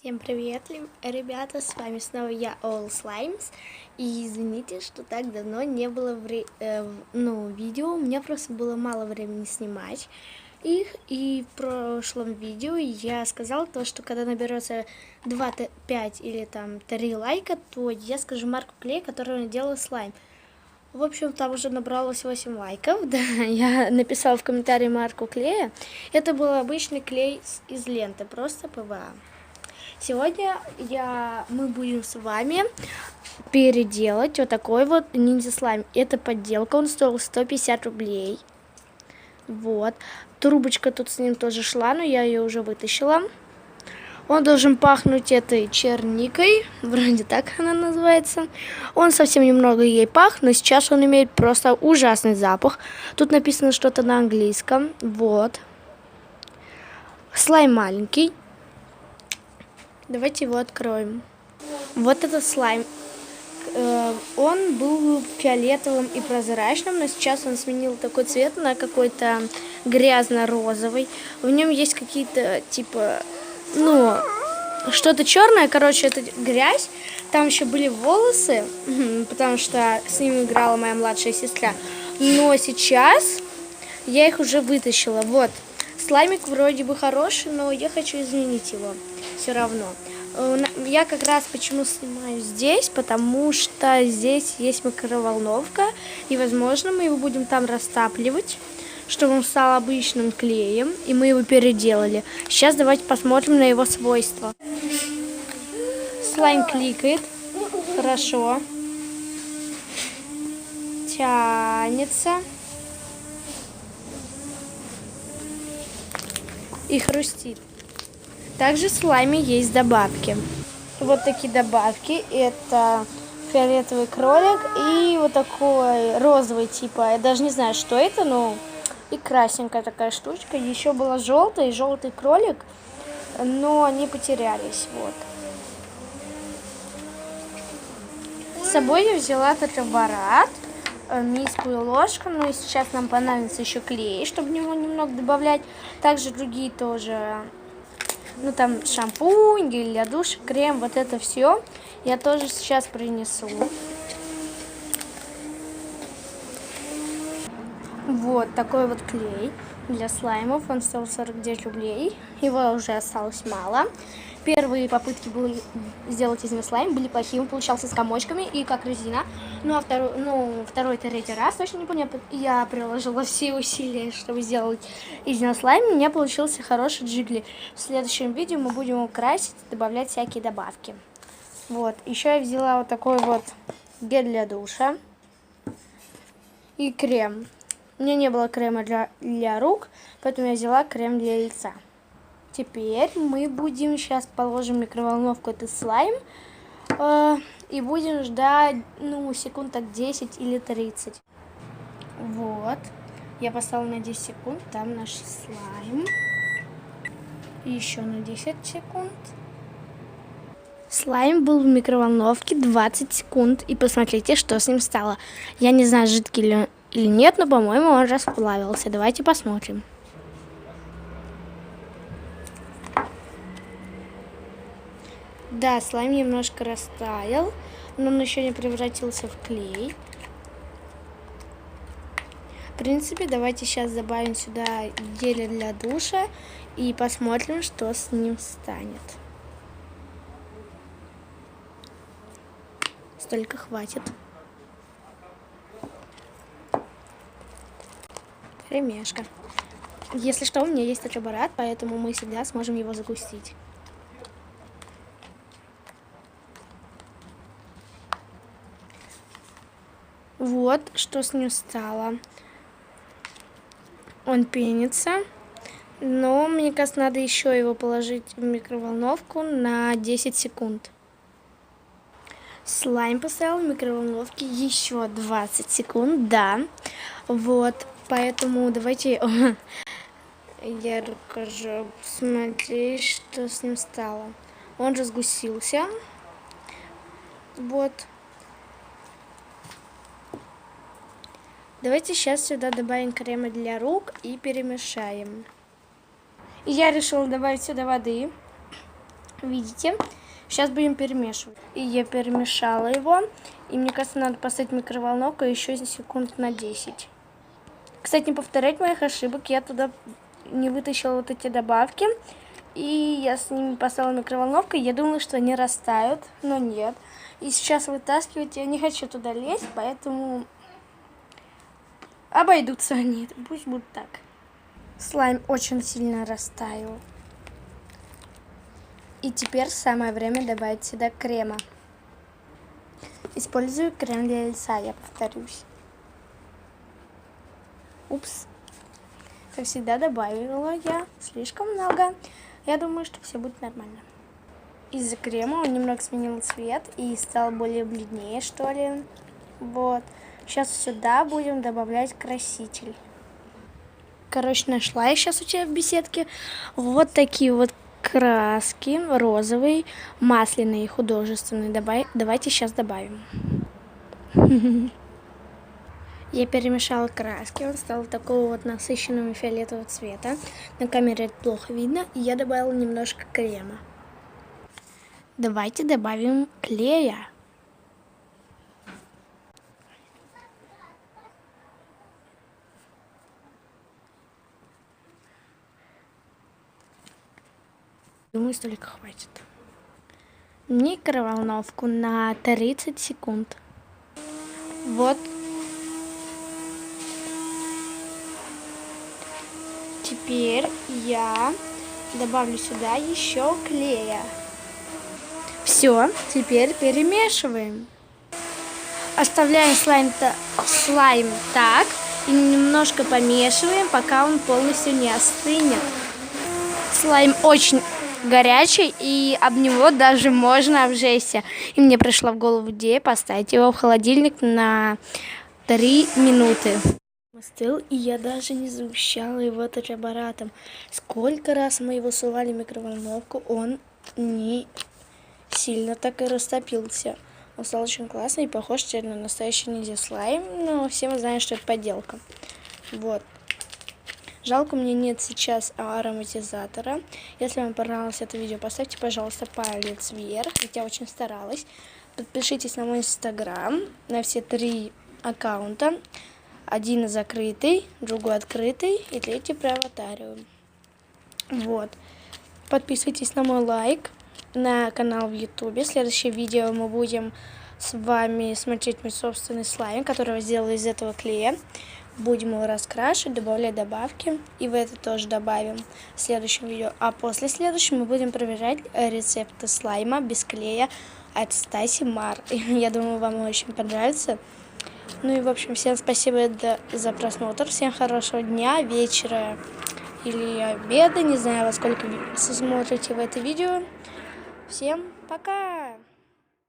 Всем привет, ребята, с вами снова я, All Slimes, и извините, что так давно не было видео, у меня просто было мало времени снимать их, и в прошлом видео я сказала то, что когда наберется 2, 5 или там 3 лайка, то я скажу марку клея, которую я делала слайм. В общем, там уже набралось 8 лайков, да, я написала в комментарии марку клея, это был обычный клей из ленты, просто ПВА. Сегодня мы будем с вами переделать вот такой вот ниндзя слайм. Это подделка, он стоил 150 рублей. Вот. Трубочка тут с ним тоже шла, но я ее уже вытащила. Он должен пахнуть этой черникой, вроде так она называется. Он совсем немного ей пах, но сейчас он имеет просто ужасный запах. Тут написано что-то на английском. Вот. Слайм маленький. Давайте его откроем. Вот этот слайм. Он был фиолетовым и прозрачным, но сейчас он сменил такой цвет на какой-то грязно-розовый. В нем есть какие-то, типа, что-то черное, короче, это грязь. Там еще были волосы, потому что с ним играла моя младшая сестра. Но сейчас я их уже вытащила. Вот. Слаймик вроде бы хороший, но я хочу изменить его все равно. Я как раз почему снимаю здесь, потому что здесь есть микроволновка, и, возможно, мы его будем там растапливать, чтобы он стал обычным клеем, и мы его переделали. Сейчас давайте посмотрим на его свойства. Слайм кликает, хорошо, тянется и хрустит. Также в слайме есть добавки. Вот такие добавки. Это фиолетовый кролик и вот такой розовый типа. Я даже не знаю, что это, но и красненькая такая штучка. Еще была желтый кролик, но они потерялись. Вот. С собой я взяла фотоаппарат, миску и ложку. Ну и сейчас нам понадобится еще клей, чтобы в него немного добавлять. Также другие тоже. Там шампунь, гель для душа, крем, вот это все я тоже сейчас принесу. Вот такой вот клей для слаймов, он стоил 49 рублей, его уже осталось мало. Первые попытки были сделать из него слайм были плохими, получался с комочками и как резина. Ну а второй-третий раз, точно не помню, я приложила все усилия, чтобы сделать из него слайм. У меня получился хороший джигли. В следующем видео мы будем его красить, добавлять всякие добавки. Вот, еще я взяла вот такой вот гель для душа и крем. У меня не было крема для рук, поэтому я взяла крем для лица. Теперь мы будем, сейчас положим в микроволновку этот слайм и будем ждать, секунд так 10 или 30. Вот, я поставила на 10 секунд, там наш слайм. И еще на 10 секунд. Слайм был в микроволновке 20 секунд, и посмотрите, что с ним стало. Я не знаю, жидкий ли или нет, но, по-моему, он расплавился. Давайте посмотрим. Да, слайм немножко растаял, но он еще не превратился в клей. В принципе, давайте сейчас добавим сюда гель для душа и посмотрим, что с ним станет. Столько хватит. Ремешка. Если что, у меня есть фотоаппарат, поэтому мы всегда сможем его загустить. Вот, что с ним стало. Он пенится, но мне кажется, надо еще его положить в микроволновку на 10 секунд. Слайм поставил в микроволновке еще 20 секунд, да. Вот, поэтому давайте я расскажу. Смотри, что с ним стало. Он разгустился. Вот. Давайте сейчас сюда добавим крема для рук и перемешаем. И я решила добавить сюда воды. Видите? Сейчас будем перемешивать. И я перемешала его. И мне кажется, надо поставить микроволновку еще секунд на 10. Кстати, не повторять моих ошибок. Я туда не вытащила вот эти добавки. И я с ними поставила микроволновку. Я думала, что они растают, но нет. И сейчас вытаскивать я не хочу туда лезть, поэтому обойдутся они. Пусть будет так. Слайм очень сильно растаял. И теперь самое время добавить сюда крема. Использую крем для лица, я повторюсь. Упс. Как всегда, добавила я слишком много. Я думаю, что все будет нормально. Из-за крема он немного сменил цвет и стал более бледнее, что ли. Вот. Сейчас сюда будем добавлять краситель. Короче, нашла я сейчас у тебя в беседке вот такие вот краски, розовый, масляный и художественный. Давайте сейчас добавим. Я перемешала краски, он стал такого вот насыщенного фиолетового цвета. На камере это плохо видно, и я добавила немножко крема. Давайте добавим клея. Думаю, столько хватит. Микроволновку на 30 секунд. Вот. Теперь я добавлю сюда еще клея. Все, теперь перемешиваем. Оставляем слайм так и немножко помешиваем, пока он полностью не остынет. Слайм очень горячий, и об него даже можно обжечься. И мне пришла в голову идея поставить его в холодильник на 3 минуты. Остыл, и я даже не замещала его аппаратом. Сколько раз мы его сували в микроволновку, он не сильно так и растопился. Он стал очень классный и похож теперь на настоящий ниндзя слайм, но все мы знаем, что это подделка. Вот. Жалко, у меня нет сейчас ароматизатора. Если вам понравилось это видео, поставьте, пожалуйста, палец вверх. Я очень старалась. Подпишитесь на мой инстаграм, на все 3 аккаунта. Один закрытый, другой открытый и третий про аватарию. Вот. Подписывайтесь на мой лайк, на канал в ютубе. В следующее видео мы будем с вами смотреть мой собственный слайм, который я сделала из этого клея. Будем его раскрашивать, добавлять добавки. И в это тоже добавим в следующем видео. А после следующего мы будем проверять рецепты слайма без клея от Стаси Мар. Я думаю, вам очень понравится. Ну и, в общем, всем спасибо за просмотр. Всем хорошего дня, вечера или обеда. Не знаю, во сколько вы смотрите в это видео. Всем пока!